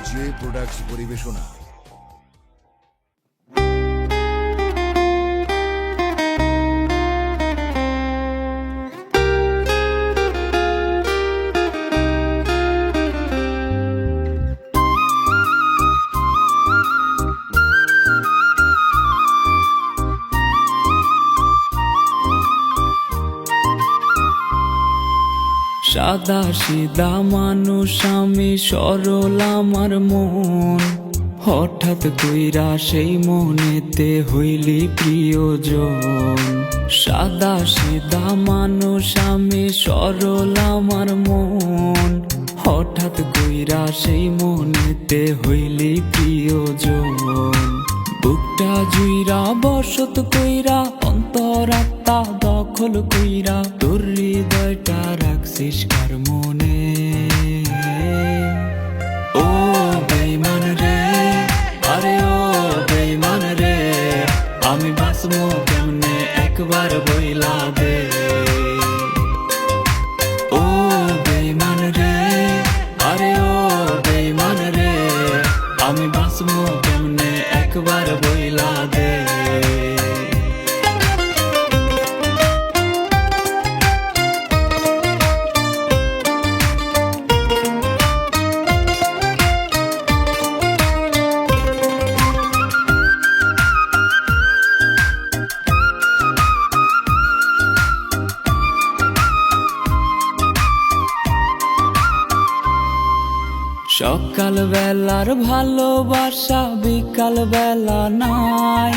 J products পরিবেশনা। সাদা সিধা মানুষ আমি, সরল আমার মন, হঠাৎ কইরা সেই মনেতে হইলি প্রিয়জন। সাদা সিধা মানুষ আমি, সরল আমার মন, হঠাৎ কইরা সেই মনেতে হইলি প্রিয়জন। বুকটা জুইরা বসত কইরা, অন্তরাত্মা দখল কইরা, তোর হৃদয়টা রাখছিস কার মনে। ও বেঈমান রে, আরে ও বেঈমান রে, আমি বাঁচবো কেমনে একবার বইলা দে। ও বেঈমান রে, আরে ও বেঈমান রে, আমি বাঁচবো কেমনে একবার বইলা দে। সকাল বেলার ভালোবাসা বিকাল বেলা নাই,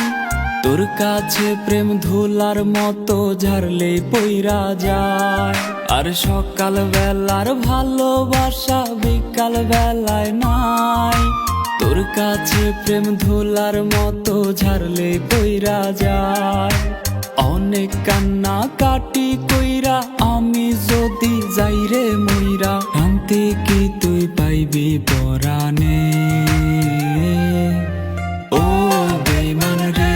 তোর কাছে প্রেম ধুলার মতো ঝাড়লে পইরা যায়। আর সকাল বেলার ভালোবাসা বিকাল বেলায় নাই, তোর কাছে প্রেম ধুলার মতো ঝাড়লে পইরা যায়। অনেক কান্না কাটি কইরা আমি যদি যাই রে মইরা, শান্তি কি তুই পাইবি পরাণে। ও বেঈমান রে,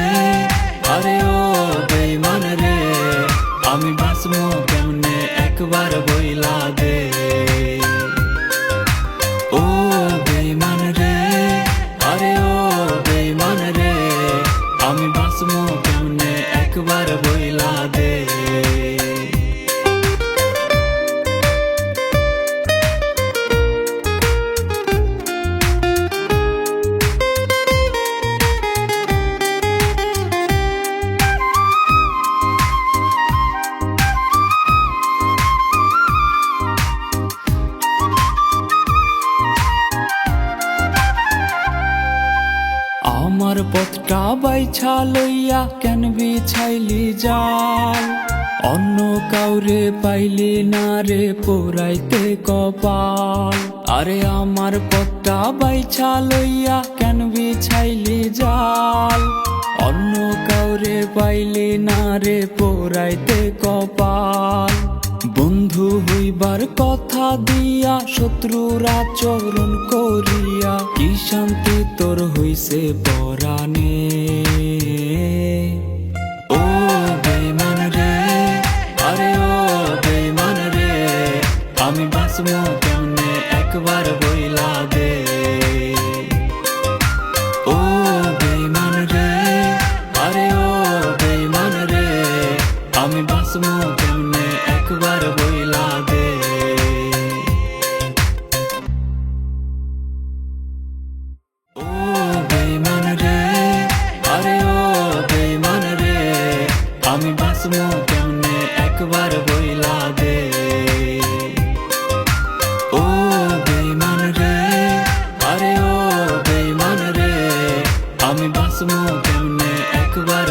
আরে ও বেঈমান রে, আমি বাঁচবো কেমনে একবার বইলা দে। ও বেঈমান রে, আরে ও বেঈমান রে, আমি বাঁচবো কেমনে একবার বইলা দে। আমার পথটা বাইছা লইয়া কেন বিছাইলি জাল, অন্য কাউরে পাইলি না রে পোড়াইতে কপাল। আরে আমার পথটা বাইছা লইয়া কেন বিছাইলি জাল, অন্য কাউরে পাইলি না রে পোড়াইতে কপাল। বন্ধু হইবার কথা দিয়া শত্রুর আচরণ করিয়া, কি শান্তি তোর হইছে পরাণে। ও বেঈমান রে, আরে ও বেঈমান রে, আমি বাঁচবো কেমনে একবার বইলা দে। ও বেঈমান রে, আরে ও বেঈমান রে, আমি বাঁচবো কেমনে একবার বইলা দে। ও বেঈমান রে, আরে ও বেঈমান রে, আমি বাঁচবো কেমনে একবার বইলা দে। ও বেঈমান রে, আরে ও বেঈমান রে, আমি বাঁচবো কেমনে একবার